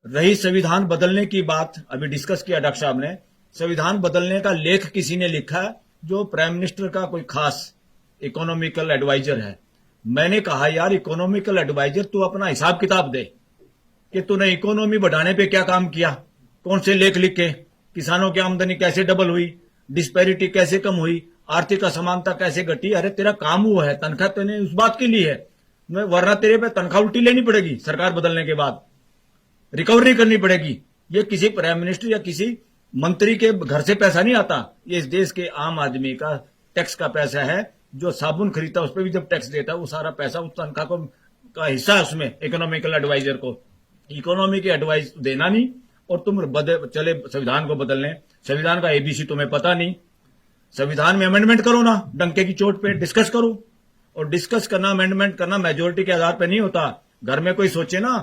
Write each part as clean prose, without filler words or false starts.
रही संविधान बदलने की बात, अभी डिस्कस किया डॉक्टर साहब ने। संविधान बदलने का लेख किसी ने लिखा है जो प्राइम मिनिस्टर का कोई खास इकोनॉमिकल एडवाइजर है। मैंने कहा यार इकोनॉमिकल एडवाइजर तू अपना हिसाब किताब दे कि तूने इकोनॉमी बढ़ाने पे क्या काम किया, कौन से लेख लिखे, किसानों की आमदनी कैसे डबल हुई, डिस्पैरिटी कैसे कम हुई, आर्थिक असमानता कैसे घटी। अरे तेरा काम हुआ है, तनख्वाह तेने उस बात के लिए है, वरना तेरे पे तनख्वाह उल्टी लेनी पड़ेगी सरकार बदलने के बाद, रिकवरी करनी पड़ेगी। ये किसी प्राइम मिनिस्टर या किसी मंत्री के घर से पैसा नहीं आता, ये इस देश के आम आदमी का टैक्स का पैसा है। जो साबुन खरीदता है उस पर भी जब टैक्स देता है, वो सारा पैसा उस तनख्वाह को का हिस्सा है उसमें इकोनॉमिकल एडवाइजर को। इकोनॉमी की एडवाइस देना नहीं और तुम चले संविधान को बदलने। संविधान का एबीसी तुम्हें पता नहीं। संविधान में अमेंडमेंट करो ना, डंके की चोट पे डिस्कस करो। और डिस्कस करना, अमेंडमेंट करना मेजोरिटी के आधार पर नहीं होता। घर में कोई सोचे ना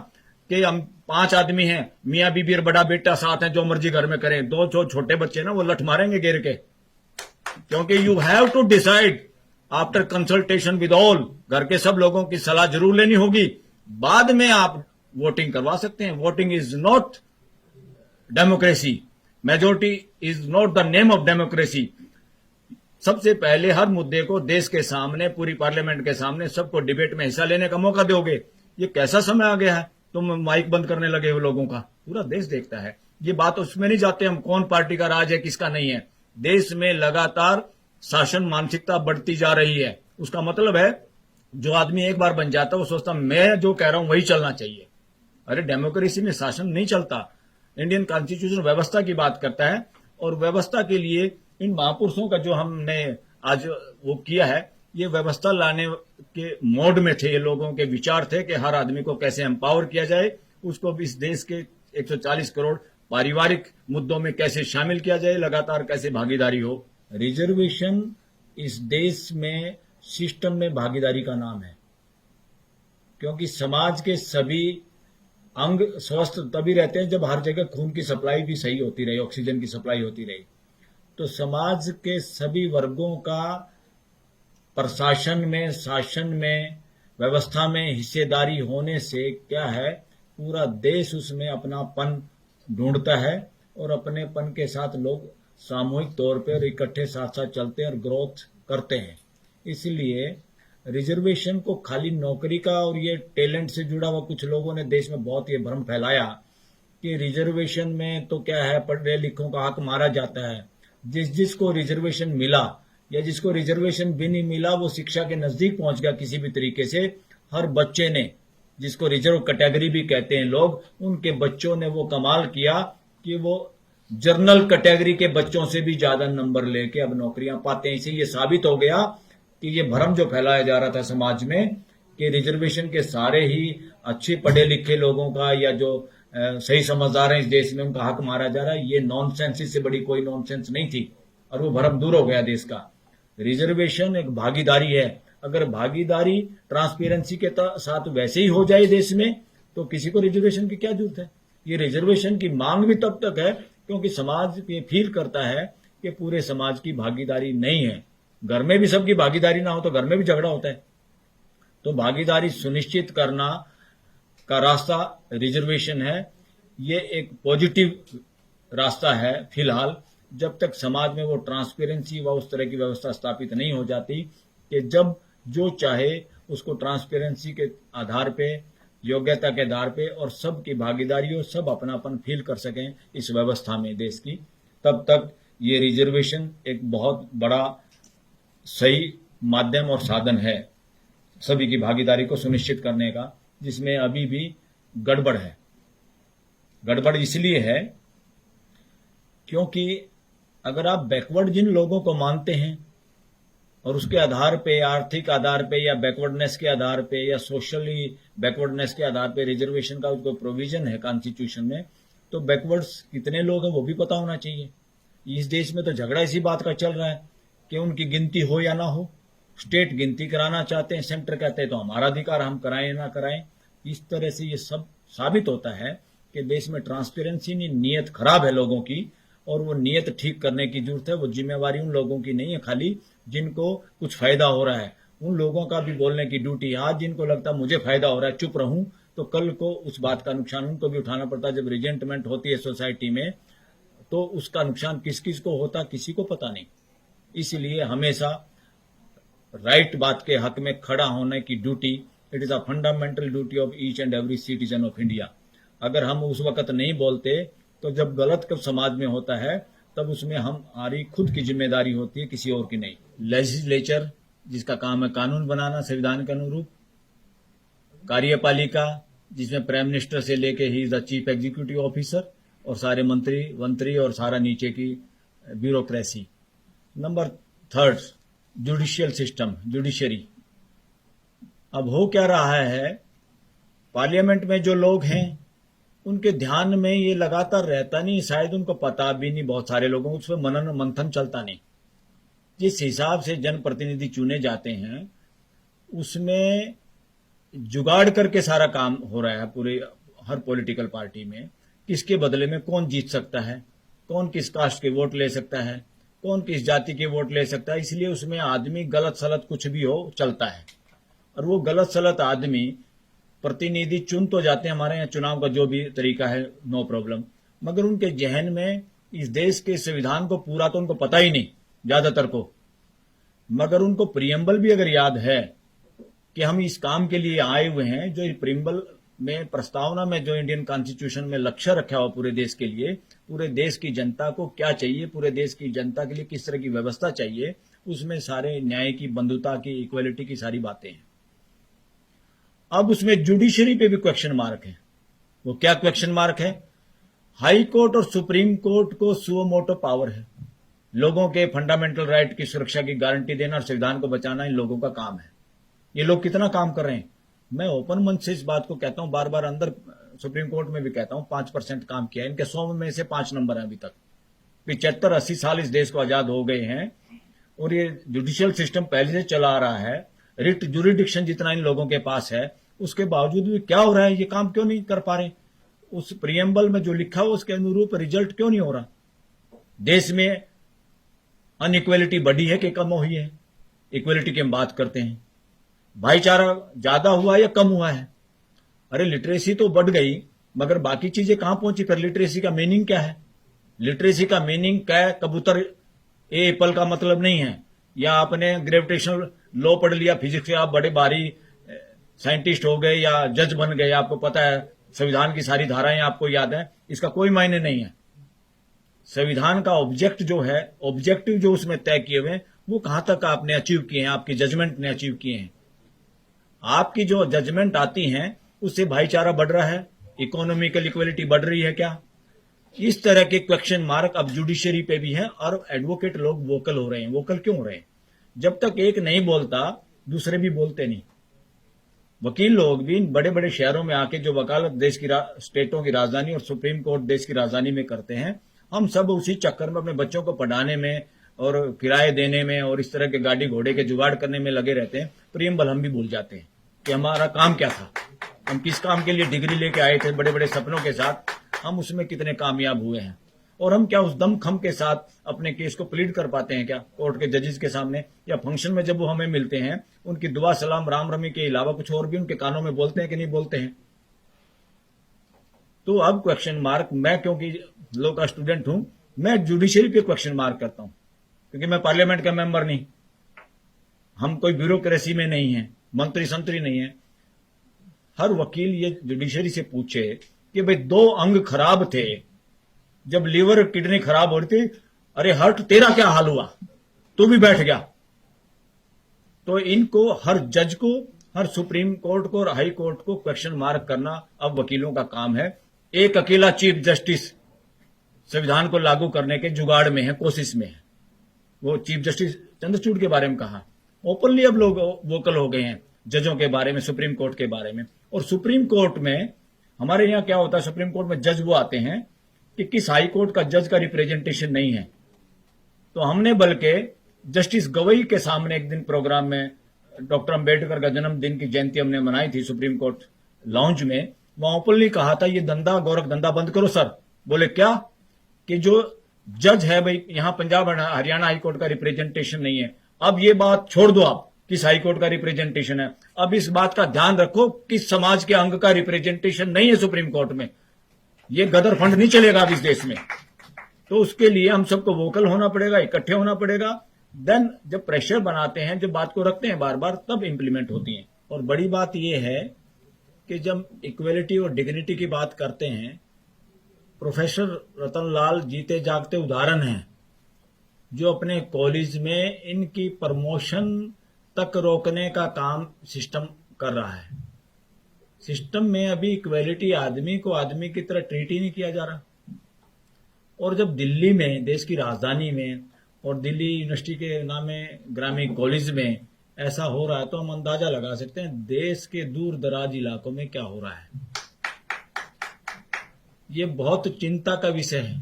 कि हम 5 आदमी हैं, मियां बीबी और बड़ा बेटा साथ हैं, जो मर्जी घर में करें, 2 जो छोटे बच्चे ना वो लठ मारेंगे गिर के। क्योंकि you have to decide after consultation with all. घर के सब लोगों की सलाह जरूर लेनी होगी, बाद में आप वोटिंग करवा सकते हैं। Voting is not democracy, majority is not the name of democracy. सबसे पहले हर मुद्दे को देश के सामने, पूरी पार्लियामेंट के सामने सबको डिबेट में हिस्सा लेने का मौका दोगे। ये कैसा समय आ गया है, तुम माइक बंद करने लगे हो लोगों का। पूरा देश देखता है। ये बात उसमें नहीं जाते हम कौन पार्टी का राज है किसका नहीं है। देश में लगातार शासन मानसिकता बढ़ती जा रही है। उसका मतलब है जो आदमी एक बार बन जाता है वो सोचता मैं जो कह रहा हूं वही चलना चाहिए। अरे डेमोक्रेसी में शासन नहीं चलता। इंडियन कॉन्स्टिट्यूशन व्यवस्था की बात करता है, और व्यवस्था के लिए इन महापुरुषों का जो हमने आज वो किया है, ये व्यवस्था लाने के मोड में थे। ये लोगों के विचार थे कि हर आदमी को कैसे एम्पावर किया जाए, उसको भी इस देश के 140 करोड़ पारिवारिक मुद्दों में कैसे शामिल किया जाए, लगातार कैसे भागीदारी हो। रिजर्वेशन इस देश में सिस्टम में भागीदारी का नाम है, क्योंकि समाज के सभी अंग स्वस्थ तभी रहते हैं जब हर जगह खून की सप्लाई भी सही होती रही, ऑक्सीजन की सप्लाई होती रही। तो समाज के सभी वर्गों का प्रशासन में, शासन में, व्यवस्था में हिस्सेदारी होने से क्या है, पूरा देश उसमें अपनापन ढूंढता है और अपनेपन के साथ लोग सामूहिक तौर पर और इकट्ठे साथ साथ चलते हैं और ग्रोथ करते हैं। इसलिए रिजर्वेशन को खाली नौकरी का और ये टैलेंट से जुड़ा हुआ, कुछ लोगों ने देश में बहुत ये भ्रम फैलाया कि रिजर्वेशन में तो क्या है, पढ़े लिखों का हक मारा जाता है। जिसको रिजर्वेशन मिला या जिसको रिजर्वेशन भी नहीं मिला वो शिक्षा के नजदीक पहुंच गया किसी भी तरीके से। हर बच्चे ने, जिसको रिजर्व कैटेगरी भी कहते हैं लोग, उनके बच्चों ने वो कमाल किया कि वो जनरल कैटेगरी के बच्चों से भी ज्यादा नंबर लेके अब नौकरियां पाते हैं। इसे ये साबित हो गया कि ये भ्रम जो फैलाया जा रहा था समाज में कि रिजर्वेशन के सारे ही अच्छे पढ़े लिखे लोगों का या जो सही समझदार हैं इस देश में उनका हक मारा जा रहा है, ये नॉनसेंस, इससे बड़ी कोई नॉनसेंस नहीं थी और वो भ्रम दूर हो गया देश का। रिजर्वेशन एक भागीदारी है। अगर भागीदारी ट्रांसपेरेंसी के साथ वैसे ही हो जाए देश में तो किसी को रिजर्वेशन की क्या जरूरत है। ये रिजर्वेशन की मांग भी तब तक है क्योंकि समाज ये फील करता है कि पूरे समाज की भागीदारी नहीं है। घर में भी सबकी भागीदारी ना हो तो घर में भी झगड़ा होता है। तो भागीदारी सुनिश्चित करना का रास्ता रिजर्वेशन है। ये एक पॉजिटिव रास्ता है फिलहाल, जब तक समाज में वो ट्रांसपेरेंसी व उस तरह की व्यवस्था स्थापित नहीं हो जाती कि जब जो चाहे उसको ट्रांसपेरेंसी के आधार पे, योग्यता के आधार पे और सबकी भागीदारी हो, सब अपनापन फील कर सकें इस व्यवस्था में देश की, तब तक ये रिजर्वेशन एक बहुत बड़ा सही माध्यम और साधन है सभी की भागीदारी को सुनिश्चित करने का, जिसमें अभी भी गड़बड़ है। गड़बड़ इसलिए है क्योंकि अगर आप बैकवर्ड जिन लोगों को मानते हैं और उसके आधार पे, आर्थिक आधार पे या बैकवर्डनेस के आधार पे या सोशली बैकवर्डनेस के आधार पे रिजर्वेशन का जो प्रोविजन है कॉन्स्टिट्यूशन में, तो बैकवर्ड्स कितने लोग हैं वो भी पता होना चाहिए। इस देश में तो झगड़ा इसी बात का चल रहा है कि उनकी गिनती हो या ना हो। स्टेट गिनती कराना चाहते हैं, सेंटर कहते हैं तो हमारा अधिकार, हम कराएं या ना कराएं। इस तरह से ये सब साबित होता है कि देश में ट्रांसपेरेंसी नहीं, नीयत खराब है लोगों की और वो नीयत ठीक करने की जरूरत है। वो जिम्मेवारी उन लोगों की नहीं है खाली जिनको कुछ फायदा हो रहा है, उन लोगों का भी बोलने की ड्यूटी है। आज जिनको लगता है मुझे फायदा हो रहा है चुप रहूं, तो कल को उस बात का नुकसान उनको भी उठाना पड़ता है। जब रिजेंटमेंट होती है सोसाइटी में तो उसका नुकसान किस किस को होता किसी को पता नहीं। इसलिए हमेशा राइट बात के हक में खड़ा होने की duty, it is a fundamental duty of each and every citizen of India. अगर हम उस वक्त नहीं बोलते तो जब गलत कब समाज में होता है तब उसमें हमारी खुद की जिम्मेदारी होती है, किसी और की नहीं। लेजिस्लेचर जिसका काम है कानून बनाना संविधान के अनुरूप, कार्यपालिका जिसमें प्राइम मिनिस्टर से लेके he is the chief executive officer और सारे मंत्री और सारा नीचे की bureaucracy. Number third, judicial system, judiciary. अब हो क्या रहा है, पार्लियामेंट में जो लोग हैं उनके ध्यान में ये लगातार रहता नहीं, शायद उनको पता भी नहीं, बहुत सारे लोगों को उसमें मनन मंथन चलता नहीं। जिस हिसाब से जनप्रतिनिधि चुने जाते हैं उसमें जुगाड़ करके सारा काम हो रहा है पूरे हर पॉलिटिकल पार्टी में। किसके बदले में कौन जीत सकता है, कौन किस कास्ट के वोट ले सकता है, कौन किस जाति के वोट ले सकता है। इसलिए उसमें आदमी गलत सलत कुछ भी हो चलता है, और वो गलत सलत आदमी प्रतिनिधि चुन तो जाते हैं, हमारे यहाँ चुनाव का जो भी तरीका है नो प्रॉब्लम, मगर उनके जहन में इस देश के संविधान को पूरा तो उनको पता ही नहीं ज्यादातर को। मगर उनको प्रियम्बल भी अगर याद है कि हम इस काम के लिए आए हुए हैं, जो प्रियम्बल में प्रस्तावना में जो इंडियन कॉन्स्टिट्यूशन में लक्ष्य रखा हुआ पूरे देश के लिए, पूरे देश की जनता को क्या चाहिए, पूरे देश की जनता के लिए किस तरह की व्यवस्था चाहिए, उसमें सारे न्याय की, बंधुता की, इक्वलिटी की सारी बातें हैं। अब उसमें जुडिशरी पे भी क्वेश्चन मार्क है। वो क्या क्वेश्चन मार्क है? हाई कोर्ट और सुप्रीम कोर्ट को सुओ मोटो पावर है। लोगों के फंडामेंटल राइट की सुरक्षा की गारंटी देना और संविधान को बचाना इन लोगों का काम है। ये लोग कितना काम कर रहे हैं? मैं ओपन मन से इस बात को कहता हूं, बार बार अंदर सुप्रीम कोर्ट में भी कहता हूं, 5% काम किया है। इनके 100 में से 5 नंबर है अभी तक। 75-80 साल इस देश को आजाद हो गए हैं और ये जुडिशियल सिस्टम पहले से चला आ रहा है। रिट जुरिडिक्शन जितना इन लोगों के पास है, उसके बावजूद भी क्या हो रहा है, ये काम क्यों नहीं कर पा रहे? उस प्रियम्बल में जो लिखा हुआ उसके अनुरूप रिजल्ट क्यों नहीं हो रहा? देश में अनइक्वलिटी बढ़ी है कि कम हुई है? इक्वलिटी की हम बात करते हैं, भाईचारा ज्यादा हुआ या कम हुआ है? अरे लिटरेसी तो बढ़ गई, मगर बाकी चीजें कहां पहुंची? कर लिटरेसी का मीनिंग क्या है? लिटरेसी का मीनिंग क्या है? कबूतर ए एप्पल का मतलब नहीं है, या आपने ग्रेविटेशनल लॉ पढ़ लिया फिजिक्स से, आप बड़े भारी साइंटिस्ट हो गए या जज बन गए, आपको पता है संविधान की सारी धाराएं आपको याद है, इसका कोई मायने नहीं है। संविधान का ऑब्जेक्ट जो है, ऑब्जेक्टिव जो उसमें तय किए हुए हैं, वो कहां तक आपने अचीव किए हैं, आपकी जजमेंट ने अचीव किए हैं। आपकी जो जजमेंट आती हैं उससे भाईचारा बढ़ रहा है, इकोनॉमिकल इक्वलिटी बढ़ रही है क्या? इस तरह के क्वेश्चन मार्क अब जुडिशरी पे भी है, और एडवोकेट लोग वोकल हो रहे हैं। वोकल क्यों हो रहे हैं? जब तक एक नहीं बोलता दूसरे भी बोलते नहीं। वकील लोग भी इन बड़े बड़े शहरों में आके जो वकालत देश की स्टेटों की राजधानी और सुप्रीम कोर्ट देश की राजधानी में करते हैं, हम सब उसी चक्कर में अपने बच्चों को पढ़ाने में और किराए देने में और इस तरह के गाड़ी घोड़े के जुगाड़ करने में लगे रहते हैं। प्रियम्बल हम भी भूल जाते हैं कि हमारा काम क्या था, हम किस काम के लिए डिग्री लेके आए थे बड़े बड़े सपनों के साथ, हम उसमें कितने कामयाब हुए हैं, और हम क्या उस दमखम के साथ अपने केस को प्लीड कर पाते हैं क्या कोर्ट के जजेस के सामने, या फंक्शन में जब वो हमें मिलते हैं उनकी दुआ सलाम राम रमी के अलावा कुछ और भी उनके कानों में बोलते हैं कि नहीं बोलते हैं? तो अब क्वेश्चन मार्क, मैं क्योंकि लॉ का स्टूडेंट हूं, मैं जुडिशरी पे क्वेश्चन मार्क करता हूं, क्योंकि मैं पार्लियामेंट का मेंबर नहीं, हम कोई ब्यूरोक्रेसी में नहीं है, मंत्री संतरी नहीं है। हर वकील ये जुडिशरी से पूछे कि भाई 2 अंग खराब थे, जब लीवर किडनी खराब हो रही थी, अरे हर्ट तेरा क्या हाल हुआ, तू भी बैठ गया। तो इनको, हर जज को, हर सुप्रीम कोर्ट को और हाई कोर्ट को क्वेश्चन मार्क करना अब वकीलों का काम है। एक अकेला चीफ जस्टिस संविधान को लागू करने के जुगाड़ में है, कोशिश में है। वो चीफ जस्टिस चंद्रचूड़ के बारे में कहा, ओपनली अब लोग वोकल हो गए हैं जजों के बारे में, सुप्रीम कोर्ट के बारे में। और सुप्रीम कोर्ट में हमारे यहाँ क्या होता है, सुप्रीम कोर्ट में जज वो आते हैं कि किस हाई कोर्ट का जज का रिप्रेजेंटेशन नहीं है। तो हमने बल्कि जस्टिस गवई के सामने एक दिन प्रोग्राम में, डॉक्टर अंबेडकर का जन्मदिन की जयंती हमने मनाई थी सुप्रीम कोर्ट लॉन्च में, वहां ओपनली कहा था ये धंधा, गोरख धंधा बंद करो सर। बोले क्या कि जो जज है भाई, यहां पंजाब हरियाणा हाई कोर्ट का रिप्रेजेंटेशन नहीं है, अब ये बात छोड़ दो आप किस हाई कोर्ट का रिप्रेजेंटेशन है। अब इस बात का ध्यान रखो किस समाज के अंग का रिप्रेजेंटेशन नहीं है सुप्रीम कोर्ट में। ये गदर फंड नहीं चलेगा अब इस देश में। तो उसके लिए हम सबको वोकल होना पड़ेगा, इकट्ठे होना पड़ेगा। देन जब प्रेशर बनाते हैं, जब बात को रखते हैं बार बार, तब इंप्लीमेंट होती है। और बड़ी बात यह है कि जब इक्वलिटी और डिग्निटी की बात करते हैं, प्रोफेसर रतनलाल जीते जागते उदाहरण हैं, जो अपने कॉलेज में इनकी प्रमोशन तक रोकने का काम सिस्टम कर रहा है। सिस्टम में अभी इक्वलिटी, आदमी को आदमी की तरह ट्रीट ही नहीं किया जा रहा। और जब दिल्ली में, देश की राजधानी में, और दिल्ली यूनिवर्सिटी के नाम में ग्रामीण कॉलेज में ऐसा हो रहा है, तो हम अंदाजा लगा सकते हैं देश के दूर दराज इलाकों में क्या हो रहा है। ये बहुत चिंता का विषय है।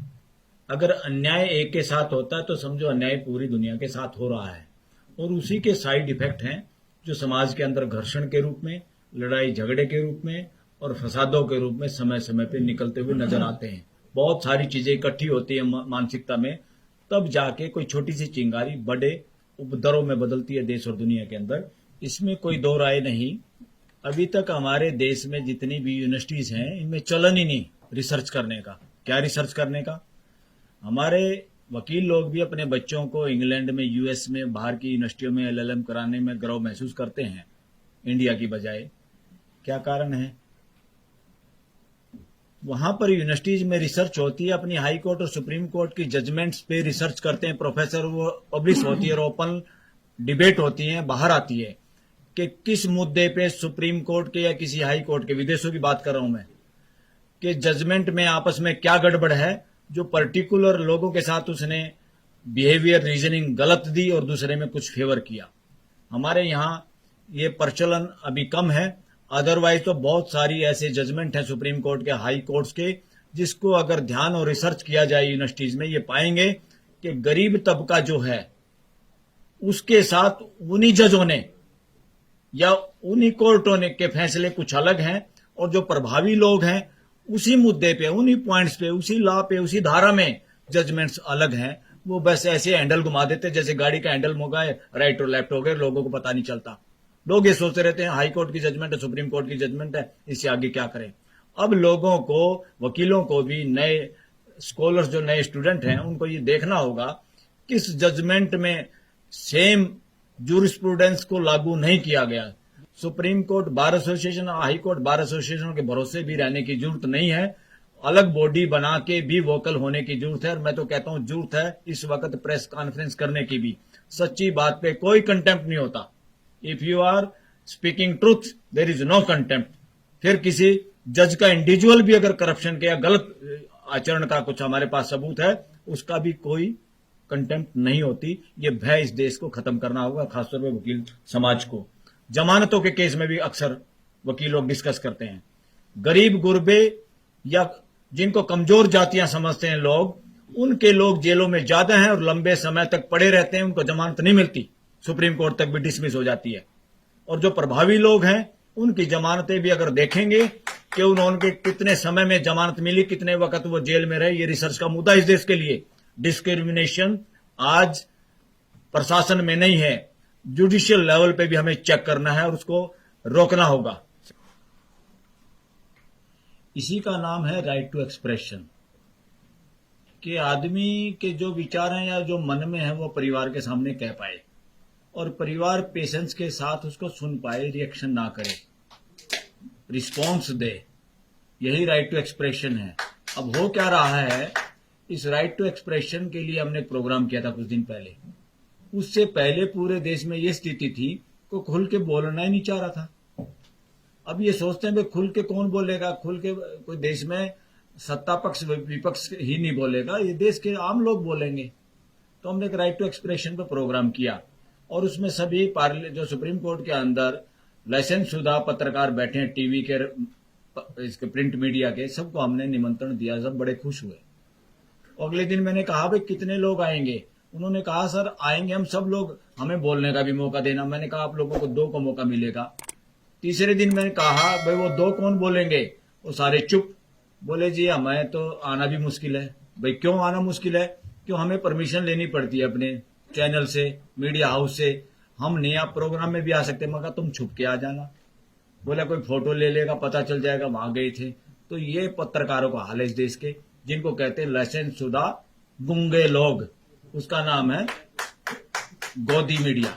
अगर अन्याय एक के साथ होता है तो समझो अन्याय पूरी दुनिया के साथ हो रहा है। और उसी के साइड इफेक्ट हैं जो समाज के अंदर घर्षण के रूप में, लड़ाई झगड़े के रूप में और फसादों के रूप में समय समय पे निकलते हुए नजर आते हैं। बहुत सारी चीजें इकट्ठी होती है मानसिकता में, तब जाके कोई छोटी सी चिंगारी बड़े उपद्रव में बदलती है देश और दुनिया के अंदर। इसमें कोई दो राय नहीं। अभी तक हमारे देश में जितनी भी यूनिवर्सिटीज हैं, इनमें चलन ही नहीं रिसर्च करने का। क्या रिसर्च करने का? हमारे वकील लोग भी अपने बच्चों को इंग्लैंड में, यूएस में, बाहर की यूनिवर्सिटियों में एलएलएम कराने में गर्व महसूस करते हैं इंडिया की बजाय। क्या कारण है? वहां पर यूनिवर्सिटीज में रिसर्च होती है, अपनी हाई कोर्ट और सुप्रीम कोर्ट की जजमेंट्स पे रिसर्च करते हैं प्रोफेसर, वो पब्लिश होती है और ओपन डिबेट होती है, बाहर आती है कि किस मुद्दे पे सुप्रीम कोर्ट के या किसी हाई कोर्ट के, विदेशों की बात कर रहा हूं मैं, कि जजमेंट में आपस में क्या गड़बड़ है, जो पर्टिकुलर लोगों के साथ उसने बिहेवियर रीजनिंग गलत दी और दूसरे में कुछ फेवर किया। हमारे यहां ये प्रचलन अभी कम है। अदरवाइज तो बहुत सारी ऐसे जजमेंट हैं सुप्रीम कोर्ट के, हाई कोर्ट्स के, जिसको अगर ध्यान और रिसर्च किया जाए यूनिवर्सिटीज में, ये पाएंगे कि गरीब तबका जो है उसके साथ उन्हीं जजों ने या उन्हीं कोर्टों ने के फैसले कुछ अलग हैं, और जो प्रभावी लोग हैं उसी मुद्दे पे, उन्हीं पॉइंट्स पे, उसी लॉ पे, उसी धारा में जजमेंट्स अलग हैं। वो बस ऐसे हैंडल घुमा देते जैसे गाड़ी का हैंडल मोगा है, राइट और लेफ्ट हो गए, लोगों को पता नहीं चलता। लोग ये सोचते रहते हैं हाई कोर्ट की जजमेंट है, सुप्रीम कोर्ट की जजमेंट है, इससे आगे क्या करें। अब लोगों को, वकीलों को भी, नए स्कॉलर्स जो नए स्टूडेंट हैं, उनको ये देखना होगा किस जजमेंट में सेम जूरिस्प्रूडेंस को लागू नहीं किया गया। Supreme court bar association, high court bar association के भरोसे भी रहने की जरूरत नहीं है। अलग बॉडी बना के भी वोकल होने की जरूरत है। और मैं तो कहता हूं जरूरत है इस वक्त प्रेस कॉन्फ्रेंस करने की भी। सच्ची बात पे कोई कंटेम्प्ट नहीं होता। If you are speaking truth there is no contempt. फिर किसी जज का इंडिविजुअल भी अगर करप्शन के या गलत आचरण का कुछ हमारे पास सबूत है, उसका भी कोई कंटेम्प्ट नहीं होती। ये भय इस देश को खत्म करना होगा, खासतौर पर वकील समाज को। जमानतों के केस में भी अक्सर वकील लोग डिस्कस करते हैं। गरीब गुरबे या जिनको कमजोर जातियां समझते हैं लोग, उनके लोग जेलों में ज्यादा हैं और लंबे समय तक पड़े रहते हैं, उनको जमानत नहीं मिलती, सुप्रीम कोर्ट तक भी डिसमिस हो जाती है। और जो प्रभावी लोग हैं उनकी जमानतें भी अगर देखेंगे कि उन्होंने कितने समय में जमानत मिली, कितने वक्त वो जेल में रहे, ये रिसर्च का मुद्दा इस देश के लिए। डिस्क्रिमिनेशन आज प्रशासन में नहीं है, जुडिशियल लेवल पे भी हमें चेक करना है और उसको रोकना होगा। इसी का नाम है राइट टू एक्सप्रेशन, कि आदमी के जो विचार हैं या जो मन में है वो परिवार के सामने कह पाए और परिवार पेशेंस के साथ उसको सुन पाए, रिएक्शन ना करे, रिस्पॉन्स दे। यही राइट टू एक्सप्रेशन है। अब हो क्या रहा है, इस राइट टू एक्सप्रेशन के लिए हमने एक प्रोग्राम किया था कुछ दिन पहले। उससे पहले पूरे देश में ये स्थिति थी को खुल के बोलना ही नहीं चाह रहा था। अब ये सोचते हैं भाई खुल के कौन बोलेगा, खुल के कोई देश में सत्ता पक्ष विपक्ष ही नहीं बोलेगा, ये देश के आम लोग बोलेंगे। तो हमने एक राइट टू एक्सप्रेशन पे प्रोग्राम किया और उसमें सभी जो सुप्रीम कोर्ट के अंदर लाइसेंस शुदा पत्रकार बैठे हैं, टीवी के, इसके प्रिंट मीडिया के, सबको हमने निमंत्रण दिया। सब बड़े खुश हुए। अगले दिन मैंने कहा भाई कितने लोग आएंगे? उन्होंने कहा सर आएंगे हम सब लोग, हमें बोलने का भी मौका देना। मैंने कहा आप लोगों को 2 को मौका मिलेगा। तीसरे दिन मैंने कहा भाई वो 2 कौन बोलेंगे? वो सारे चुप। बोले जी हमें तो आना भी मुश्किल है। भाई क्यों आना मुश्किल है? क्यों हमें परमिशन लेनी पड़ती है अपने चैनल से, मीडिया हाउस से। हम नहीं आप प्रोग्राम में भी आ सकते, मगर तुम छुप के आ जाना। बोला कोई फोटो ले लेगा, पता चल जाएगा वहां गए थे। तो ये पत्रकारों का हाल है इस देश के, जिनको कहते हैं लाइसेंस शुदा गुंगे लोग। उसका नाम है गोदी मीडिया।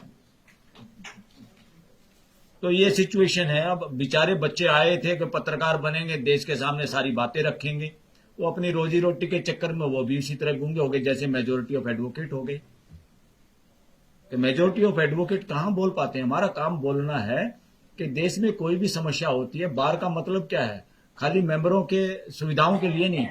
तो ये सिचुएशन है। अब बेचारे बच्चे आए थे कि पत्रकार बनेंगे, देश के सामने सारी बातें रखेंगे, वो अपनी रोजी रोटी के चक्कर में वो भी इसी तरह गूंगे हो गए जैसे मेजोरिटी ऑफ एडवोकेट हो गए। कि मेजोरिटी ऑफ एडवोकेट कहां बोल पाते हैं। हमारा काम बोलना है कि देश में कोई भी समस्या होती है, बार का मतलब क्या है, खाली मेंबरों के सुविधाओं के लिए नहीं।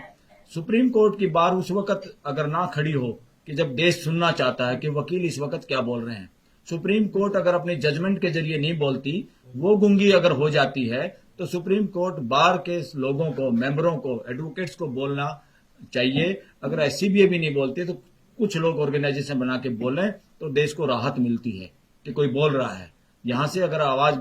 सुप्रीम कोर्ट की बार उस वक्त अगर ना खड़ी हो कि जब देश सुनना चाहता है कि वकील इस वक्त क्या बोल रहे हैं। सुप्रीम कोर्ट अगर अपने जजमेंट के जरिए नहीं बोलती, वो गूंगी अगर हो जाती है, तो सुप्रीम कोर्ट बार के लोगों को, मेंबरों को, एडवोकेट्स को बोलना चाहिए। अगर एससीबीए भी नहीं बोलती तो कुछ लोग ऑर्गेनाइजेशन बना के बोलें तो देश को राहत मिलती है कि कोई बोल रहा है। यहां से अगर आवाज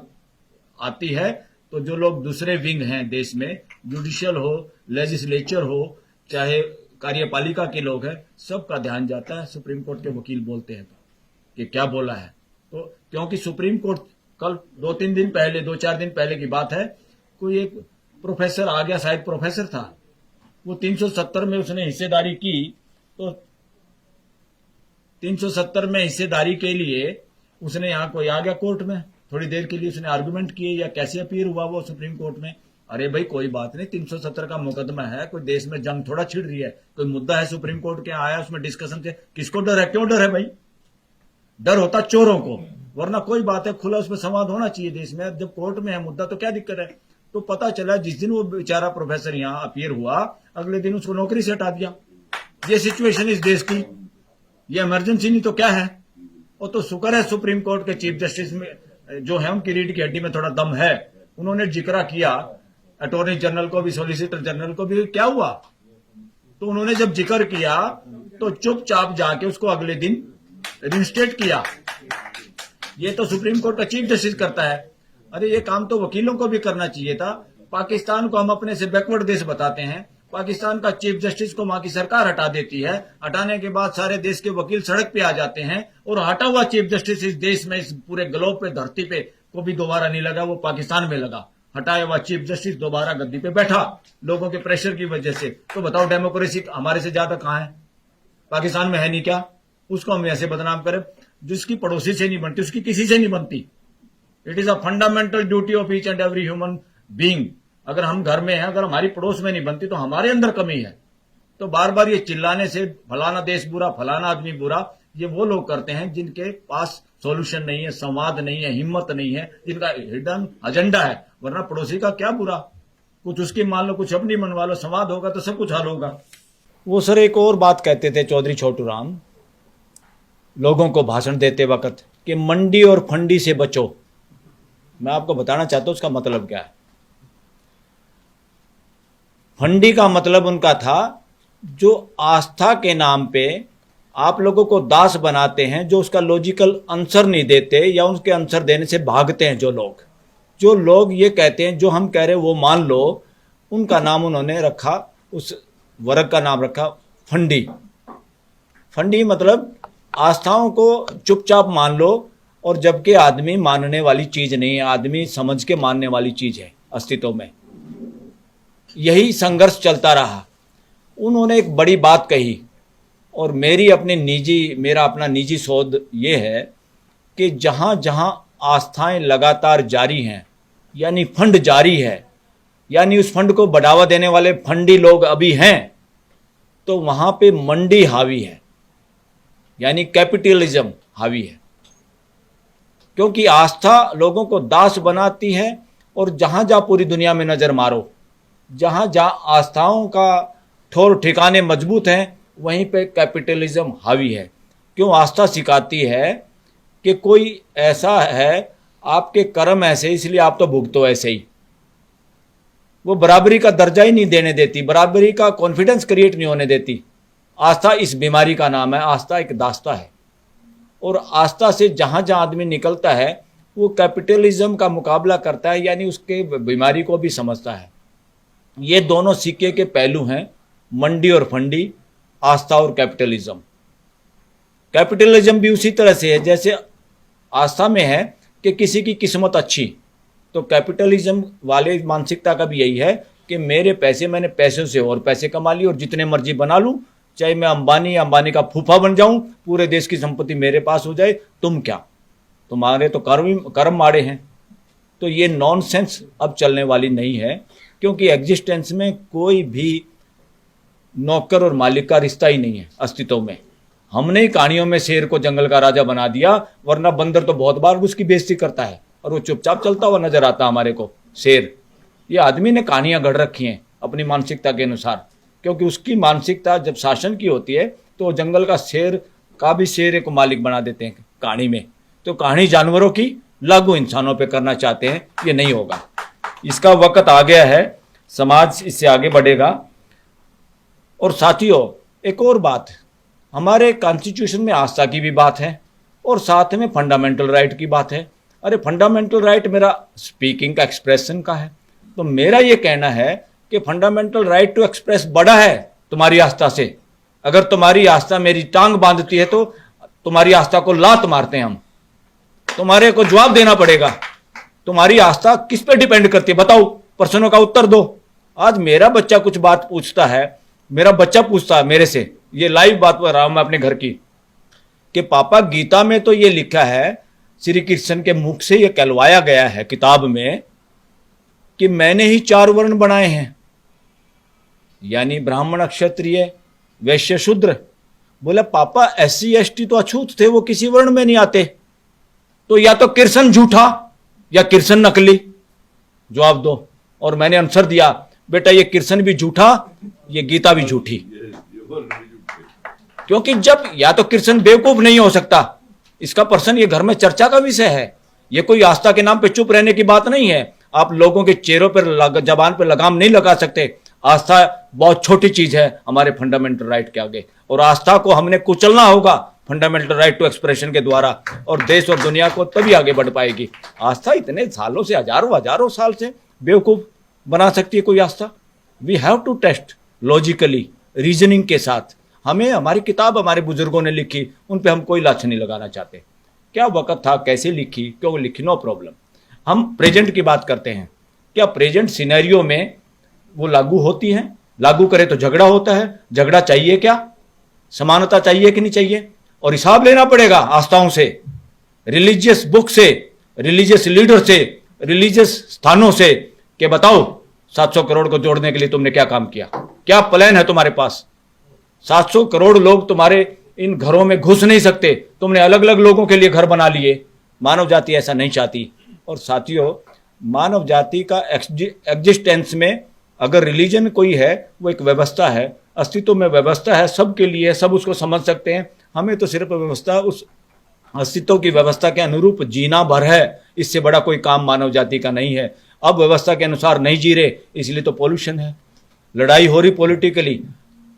आती है तो जो लोग दूसरे विंग हैं देश में, जुडिशियल हो, लेजिस्लेचर हो, चाहे कार्यपालिका के लोग हैं, सबका ध्यान जाता है। सुप्रीम कोर्ट के वकील बोलते हैं तो कि क्या बोला है। तो क्योंकि सुप्रीम कोर्ट कल 2-3 दिन पहले, 2-4 दिन पहले की बात है, कोई एक प्रोफेसर आ गया, शायद प्रोफेसर था, वो 370 में उसने हिस्सेदारी की। तो 370 में हिस्सेदारी के लिए उसने यहां कोई आ गया कोर्ट में, थोड़ी देर के लिए उसने आर्गुमेंट किए या कैसे अपीयर हुआ वो सुप्रीम कोर्ट में। अरे भाई कोई बात नहीं, 370 का मुकदमा है, कोई देश में जंग थोड़ा छिड़ रही है, कोई मुद्दा है सुप्रीम कोर्ट के आया, उसमें डिस्कशन थे। किसको डर है, क्यों डर है भाई? डर होता चोरों को, वरना कोई बात है, खुला उसमें संवाद होना चाहिए देश में। जब कोर्ट में है मुद्दा तो क्या दिक्कत है। तो पता चला जिस दिन वो बेचारा प्रोफेसर यहां अपीयर हुआ, अगले दिन उसको नौकरी से हटा दिया। ये सिचुएशन इस देश की, ये इमरजेंसी नहीं तो क्या है। वो तो शुक्र है सुप्रीम कोर्ट के चीफ जस्टिस में जो है उनकी रीढ़ की हड्डी में थोड़ा दम है, उन्होंने जिक्र किया अटॉर्नी जनरल को भी, सॉलिसिटर जनरल को भी। क्या हुआ, तो उन्होंने जब जिक्र किया तो चुपचाप जाके उसको अगले दिन रिस्टेट किया। ये तो सुप्रीम कोर्ट का चीफ जस्टिस करता है। अरे ये काम तो वकीलों को भी करना चाहिए था। पाकिस्तान को हम अपने से बैकवर्ड देश बताते हैं, पाकिस्तान का चीफ जस्टिस को वहां की सरकार हटा देती है, हटाने के बाद सारे देश के वकील सड़क पे आ जाते हैं, और हटा हुआ चीफ जस्टिस इस देश में, इस पूरे ग्लोब पे, धरती पे को भी दोबारा नहीं लगा, वो पाकिस्तान में लगा। हटाया हुआ चीफ जस्टिस दोबारा गद्दी पे बैठा लोगों के प्रेशर की वजह से। तो बताओ डेमोक्रेसी हमारे से ज्यादा कहां है? पाकिस्तान में है नहीं क्या? उसको हम ऐसे बदनाम करें। जिसकी पड़ोसी से नहीं बनती उसकी किसी से नहीं बनती। It is a fundamental duty of each and every human being. अगर हम घर में हैं, अगर हमारी पड़ोस में नहीं बनती तो हमारे अंदर कमी है। तो बार बार ये चिल्लाने से फलाना देश बुरा, फलाना आदमी बुरा, ये वो लोग करते हैं जिनके पास सॉल्यूशन नहीं है, संवाद नहीं है, हिम्मत नहीं है, जिनका हिडन एजेंडा है। वरना पड़ोसी का क्या बुरा, कुछ उसकी मान लो, कुछ अपनी मनवा लो, संवाद होगा तो सब कुछ हल होगा। वो सर एक और बात कहते थे चौधरी छोटू राम लोगों को भाषण देते वक्त कि मंडी और फंडी से बचो। मैं आपको बताना चाहता हूं उसका मतलब क्या है। फंडी का मतलब उनका था जो आस्था के नाम पे आप लोगों को दास बनाते हैं, जो उसका लॉजिकल आंसर नहीं देते या उसके आंसर देने से भागते हैं। जो लोग ये कहते हैं जो हम कह रहे हैं वो मान लो, उनका नाम उन्होंने रखा, उस वर्ग का नाम रखा फंडी। फंडी मतलब आस्थाओं को चुपचाप मान लो, और जबकि आदमी मानने वाली चीज नहीं है, आदमी समझ के मानने वाली चीज है अस्तित्व में। यही संघर्ष चलता रहा। उन्होंने एक बड़ी बात कही, और मेरा अपना निजी शोध ये है कि जहां जहां आस्थाएं लगातार जारी हैं, यानी फंड जारी है, यानी उस फंड को बढ़ावा देने वाले फंडी लोग अभी हैं, तो वहां पे मंडी हावी है, यानी कैपिटलिज्म हावी है। क्योंकि आस्था लोगों को दास बनाती है, और जहां जहां पूरी दुनिया में नजर मारो, जहां जहां आस्थाओं का ठोर ठिकाने मजबूत हैं, वहीं पे कैपिटलिज्म हावी है। क्यों? आस्था सिखाती है कि कोई ऐसा है, आपके कर्म ऐसे, इसलिए आप तो भुगतो ऐसे ही। वो बराबरी का दर्जा ही नहीं देने देती, बराबरी का कॉन्फिडेंस क्रिएट नहीं होने देती। आस्था इस बीमारी का नाम है। आस्था एक दास्ता है, और आस्था से जहां जहां आदमी निकलता है वो कैपिटलिज्म का मुकाबला करता है, यानी उसके बीमारी को भी समझता है। ये दोनों सिक्के के पहलू हैं, मंडी और फंडी, आस्था और कैपिटलिज्म। कैपिटलिज्म भी उसी तरह से है जैसे आस्था में है कि किसी की किस्मत अच्छी। तो कैपिटलिज्म वाले मानसिकता का भी यही है कि मेरे पैसे, मैंने पैसों से और पैसे कमा लिए और जितने मर्जी बना लूं, चाहे मैं अंबानी का फूफा बन जाऊं, पूरे देश की संपत्ति मेरे पास हो जाए, तुम क्या, तुम्हारे तो कर्म माड़े हैं। तो ये नॉनसेंस अब चलने वाली नहीं है, क्योंकि एग्जिस्टेंस में कोई भी नौकर और मालिक का रिश्ता ही नहीं है अस्तित्व में। हमने ही कहानियों में शेर को जंगल का राजा बना दिया, वरना बंदर तो बहुत बार उसकी बेइज्जती करता है और वो चुपचाप चलता हुआ नजर आता हमारे को। शेर, ये आदमी ने कहानियां गढ़ रखी हैं अपनी मानसिकता के अनुसार, क्योंकि उसकी मानसिकता जब शासन की होती है तो जंगल का शेर का भी शेर को मालिक बना देते हैं कहानी में। तो कहानी जानवरों की लागू इंसानों पे करना चाहते हैं, ये नहीं होगा। इसका वक्त आ गया है, समाज इससे आगे बढ़ेगा। और साथियों, एक और बात, हमारे कॉन्स्टिट्यूशन में आस्था की भी बात है और साथ में फंडामेंटल राइट की बात है। अरे फंडामेंटल राइट मेरा स्पीकिंग का, एक्सप्रेशन का है, तो मेरा ये कहना है कि फंडामेंटल राइट टू एक्सप्रेस बड़ा है तुम्हारी आस्था से। अगर तुम्हारी आस्था मेरी टांग बांधती है तो तुम्हारी आस्था को लात मारते हैं हम, तुम्हारे को जवाब देना पड़ेगा। तुम्हारी आस्था किस पे डिपेंड करती है, बताओ, प्रश्नों का उत्तर दो। आज मेरा बच्चा कुछ बात पूछता है, मेरा बच्चा पूछता है मेरे से, ये लाइव बात कर रहा हूं मैं अपने घर की, कि पापा गीता में तो ये लिखा है, श्री कृष्ण के मुख से ये कहलवाया गया है किताब में कि मैंने ही 4 वर्ण बनाए हैं, यानी ब्राह्मण, क्षत्रिय, वैश्य, शूद्र। बोला पापा SC ST तो अछूत थे, वो किसी वर्ण में नहीं आते, तो या तो कृष्ण झूठा या कृष्ण नकली, जवाब दो। और मैंने आंसर दिया, बेटा ये कृष्ण भी झूठा, ये गीता भी झूठी। क्योंकि जब या तो कृष्ण बेवकूफ नहीं हो सकता, इसका प्रश्न ये घर में चर्चा का विषय है, ये कोई आस्था के नाम पे चुप रहने की बात नहीं है। आप लोगों के चेहरों पर, जबान पर लगाम नहीं लगा सकते। आस्था बहुत छोटी चीज है हमारे फंडामेंटल राइट के आगे, और आस्था को हमने कुचलना होगा फंडामेंटल राइट टू एक्सप्रेशन के द्वारा, और देश और दुनिया को तभी आगे बढ़ पाएगी। आस्था इतने सालों से, हजारों साल से बेवकूफ बना सकती है कोई आस्था? We have to test logically, reasoning के साथ। हमें हमारी किताब हमारे बुजुर्गों ने लिखी, उन पे हम कोई लाछ नहीं लगाना चाहते। क्या वक्त था, कैसे लिखी, क्यों लिखी, नो प्रॉब्लम। हम प्रेजेंट की बात करते हैं, क्या प्रेजेंट सिनेरियो में वो लागू होती है? लागू करे तो झगड़ा होता है, झगड़ा चाहिए क्या? समानता चाहिए कि नहीं चाहिए? और हिसाब लेना पड़ेगा आस्थाओं से, रिलीजियस बुक से, रिलीजियस लीडर से, रिलीजियस स्थानों से, कि बताओ 700 करोड़ को जोड़ने के लिए तुमने क्या काम किया, क्या प्लान है तुम्हारे पास? 700 करोड़ लोग तुम्हारे इन घरों में घुस नहीं सकते, तुमने अलग अलग लोगों के लिए घर बना लिए। मानव जाति ऐसा नहीं चाहती। और साथियों, मानव जाति का एग्जिस्टेंस में अगर रिलीजन कोई है, वो एक व्यवस्था है, अस्तित्व में व्यवस्था है, सबके लिए, सब उसको समझ सकते हैं। हमें तो सिर्फ व्यवस्था, उस अस्तित्व की व्यवस्था के अनुरूप जीना भर है, इससे बड़ा कोई काम मानव जाति का नहीं है। अब व्यवस्था के अनुसार नहीं जी रहे, इसलिए तो पॉल्यूशन है, लड़ाई हो रही पॉलिटिकली।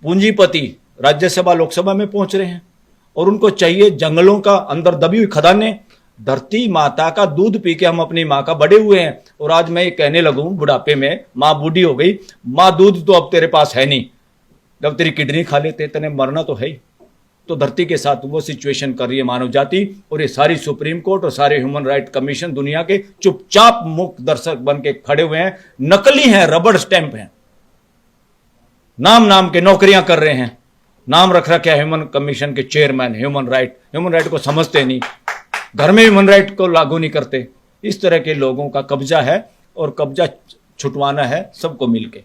पूंजीपति राज्यसभा लोकसभा में पहुंच रहे हैं और उनको चाहिए जंगलों का अंदर दबी हुई खदानें। धरती माता का दूध पी के हम अपनी माँ का बड़े हुए हैं, और आज मैं ये कहने लगूं बुढ़ापे में, माँ बूढ़ी हो गई, माँ दूध तो अब तेरे पास है नहीं, जब तेरी किडनी खा लेते तेने मरना तो है ही। तो धरती के साथ वो सिचुएशन कर रही है मानव जाति, और ये सारी सुप्रीम कोर्ट और सारे ह्यूमन राइट कमीशन दुनिया के चुपचाप मुक्त दर्शक बन के खड़े हुए हैं, नकली हैं, रबड़ स्टैंप हैं, नाम के नौकरियां कर रहे हैं, नाम रख रखा है ह्यूमन कमीशन के चेयरमैन। ह्यूमन राइट को समझते नहीं, घर में ह्यूमन राइट को लागू नहीं करते। इस तरह के लोगों का कब्जा है, और कब्जा छुटवाना है सबको मिलके।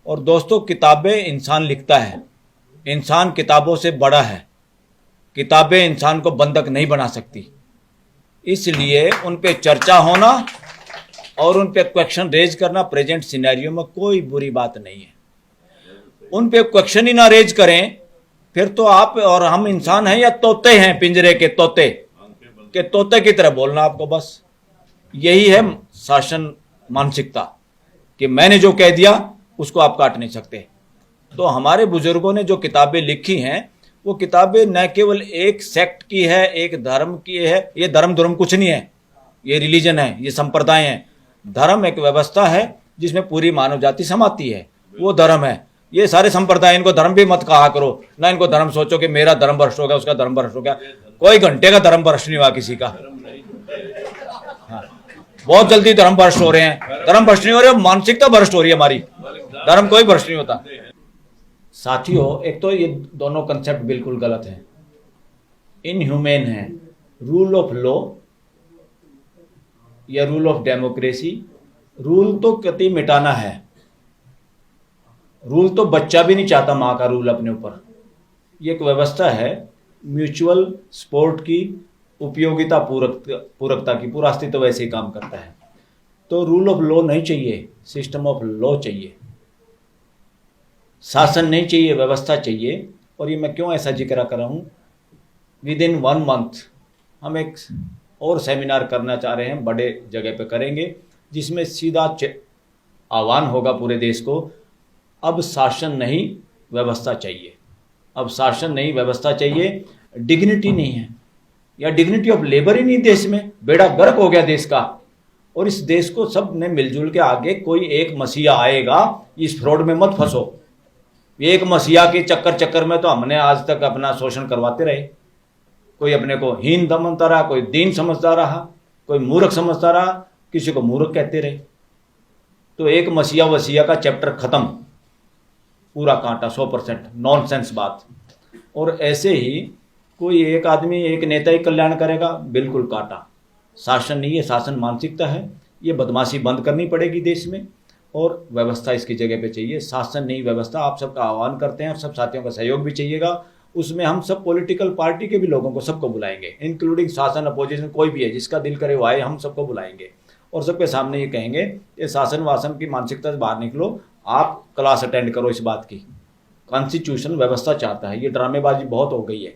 और दोस्तों, किताबें इंसान लिखता है, इंसान किताबों से बड़ा है, किताबें इंसान को बंधक नहीं बना सकती। इसलिए उन पे चर्चा होना और उन पे क्वेश्चन रेज करना प्रेजेंट सिनेरियो में कोई बुरी बात नहीं है। उन पे क्वेश्चन ही ना रेज करें, फिर तो आप और हम इंसान हैं या तोते हैं, पिंजरे के तोते, के तोते की तरह बोलना आपको। बस यही है शासन मानसिकता, कि मैंने जो कह दिया उसको आप काट नहीं सकते। तो हमारे बुजुर्गों ने जो किताबें लिखी हैं, वो किताबें न केवल एक सेक्ट की है, एक धर्म की है। ये धर्म कुछ नहीं है, ये रिलीजन है, ये संप्रदाय है। धर्म एक व्यवस्था है जिसमें पूरी मानव जाति समाती है, वो धर्म है। ये सारे संप्रदाय, इनको धर्म भी मत कहा करो ना, इनको धर्म सोचो कि मेरा धर्म भ्रष्ट हो गया, उसका धर्म भ्रष्ट हो गया। कोई घंटे का धर्म भ्रष्ट नहीं हुआ किसी का। हाँ, बहुत जल्दी धर्म भ्रष्ट हो रहे हैं। धर्म भ्रष्ट नहीं हो रहे, मानसिकता भ्रष्ट हो रही है हमारी। धर्म कोई भ्रष्ट नहीं होता। साथियों, एक तो ये दोनों कंसेप्ट बिल्कुल गलत है, इनह्यूमेन है। रूल ऑफ लॉ या रूल ऑफ डेमोक्रेसी, रूल तो कतई मिटाना है। रूल तो बच्चा भी नहीं चाहता मां का रूल अपने ऊपर। ये एक व्यवस्था है म्यूचुअल सपोर्ट की, उपयोगिता पूरकता की, पूरा अस्तित्व वैसे ही काम करता है। तो रूल ऑफ लॉ नहीं चाहिए, सिस्टम ऑफ लॉ चाहिए। शासन नहीं चाहिए, व्यवस्था चाहिए। और ये मैं क्यों ऐसा जिक्र कर रहा हूं, विद इन 1 मंथ हम एक और सेमिनार करना चाह रहे हैं, बड़े जगह पे करेंगे, जिसमें सीधा आह्वान होगा पूरे देश को, अब शासन नहीं व्यवस्था चाहिए। अब शासन नहीं व्यवस्था चाहिए। डिग्निटी नहीं है, या डिग्निटी ऑफ लेबर ही नहीं देश में। बेड़ा गर्क हो गया देश का। और इस देश को सब ने मिलजुल के आगे, कोई एक मसीहा आएगा, इस फ्रॉड में मत फंसो। एक मसीहा के चक्कर में तो हमने आज तक अपना शोषण करवाते रहे। कोई अपने को हीन समझता रहा, कोई दीन समझता रहा, कोई मूर्ख समझता रहा, किसी को मूर्ख कहते रहे। तो एक मसीहा वसीहा का चैप्टर खत्म, पूरा कांटा, 100% नॉनसेंस बात। और ऐसे ही कोई एक आदमी, एक नेता ही कल्याण करेगा, बिल्कुल काटा। शासन नहीं है, शासन मानसिकता है। ये बदमाशी बंद करनी पड़ेगी देश में, और व्यवस्था इसकी जगह पे चाहिए। शासन नहीं व्यवस्था। आप सबका आह्वान करते हैं, और सब साथियों का सहयोग भी चाहिएगा। उसमें हम सब पॉलिटिकल पार्टी के भी लोगों को, सबको बुलाएंगे, इंक्लूडिंग शासन, अपोजिशन, कोई भी है जिसका दिल करे वो आए, हम सबको बुलाएंगे। और सबके सामने ये कहेंगे, ये शासन वासन की मानसिकता से बाहर निकलो, आप क्लास अटेंड करो इस बात की। कॉन्स्टिट्यूशन व्यवस्था चाहता है। ये ड्रामेबाजी बहुत हो गई है।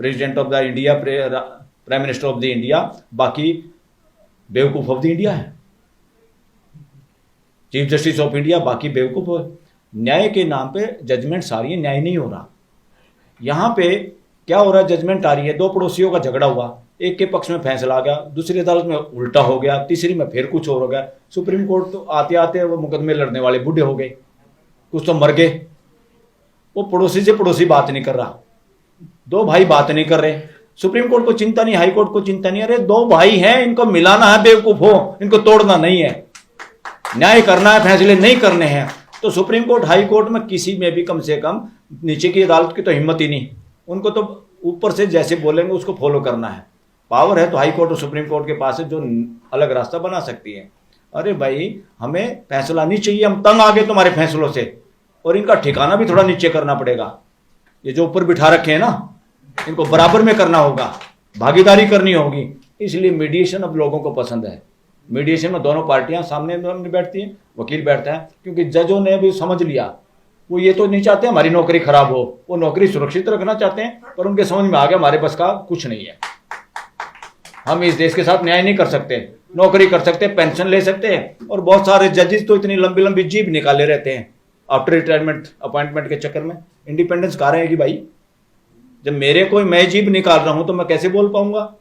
President of the India, prime minister of the India, बाकी बेवकूफ ऑफ द इंडिया है। चीफ जस्टिस ऑफ इंडिया, बाकी बेवकूफ। न्याय के नाम पे जजमेंट सारी है, न्याय नहीं हो रहा। यहां पे क्या हो रहा है, जजमेंट आ रही है, 2 पड़ोसियों का झगड़ा हुआ, एक के पक्ष में फैसला आ गया, दूसरी अदालत में उल्टा हो गया, तीसरी में फिर कुछ और हो गया। सुप्रीम कोर्ट तो आते आते वो मुकदमे लड़ने वाले बूढ़े हो गए, कुछ तो मर गए। वो पड़ोसी से पड़ोसी बात नहीं कर रहा, 2 भाई बात नहीं कर रहे। सुप्रीम कोर्ट को चिंता नहीं, हाई कोर्ट को चिंता नहीं। अरे 2 भाई हैं, इनको मिलाना है, बेवकूफ हो, इनको तोड़ना नहीं है। न्याय करना है, फैसले नहीं करने हैं। तो सुप्रीम कोर्ट, हाई कोर्ट में किसी में भी कम से कम, नीचे की अदालत की तो हिम्मत ही नहीं। उनको तो ऊपर से जैसे बोलेंगे उसको फॉलो करना है। पावर है तो हाई कोर्ट और सुप्रीम कोर्ट के पास है, जो अलग रास्ता बना सकती है। अरे भाई, हमें फैसला नहीं चाहिए, हम तंग आ गए तुम्हारे फैसलों से। और इनका ठिकाना भी थोड़ा नीचे करना पड़ेगा। ये जो ऊपर बिठा रखे हैं ना, इनको बराबर में करना होगा, भागीदारी करनी होगी। इसलिए मीडिएशन अब लोगों को पसंद है। मीडिएशन में दोनों पार्टियां सामने बैठती हैं, वकील बैठता है, क्योंकि जजों ने भी समझ लिया, वो ये तो नहीं चाहते हमारी नौकरी खराब हो, वो नौकरी सुरक्षित रखना चाहते हैं। पर उनके समझ में आ गया हमारे बस का कुछ नहीं है, हम इस देश के साथ न्याय नहीं कर सकते। नौकरी कर सकते, पेंशन ले सकते हैं। और बहुत सारे जजेस तो इतनी लंबी लंबी जीभ निकाले रहते हैं आफ्टर रिटायरमेंट, अपॉइंटमेंट के चक्कर में। इंडिपेंडेंस कहाँ रहेगी भाई? जब मेरे कोई मैं जीभ निकाल रहा हूं तो मैं कैसे बोल पाऊंगा?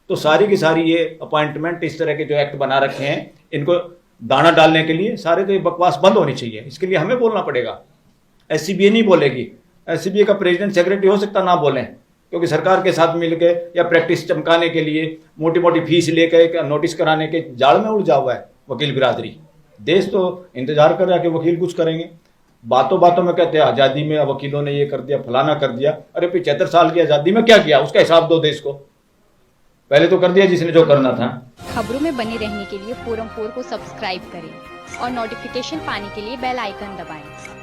तो सारी की सारी ये अपॉइंटमेंट, इस तरह के जो एक्ट बना रखे हैं, इनको दाना डालने के लिए सारे तो ये बकवास बंद होनी चाहिए। इसके लिए हमें बोलना पड़ेगा। एससीबीए नहीं बोलेगी। एससीबीए का प्रेसिडेंट सेक्रेटरी हो सकता ना बोलें, क्योंकि सरकार के साथ मिलकर या प्रैक्टिस चमकाने के लिए मोटी मोटी फीस लेकर नोटिस कराने के जाल में उलझा हुआ है वकील बिरादरी। देश तो इंतजार कर रहा है कि वकील कुछ करेंगे। बातों बातों में कहते हैं आज़ादी में वकीलों ने ये कर दिया, फलाना कर दिया। अरे 75 साल की आज़ादी में क्या किया, उसका हिसाब दो देश को। पहले तो कर दिया जिसने जो करना था। खबरों में बने रहने के लिए फोरम 4 को सब्सक्राइब करें और नोटिफिकेशन पाने के लिए बेल आइकन दबाएं।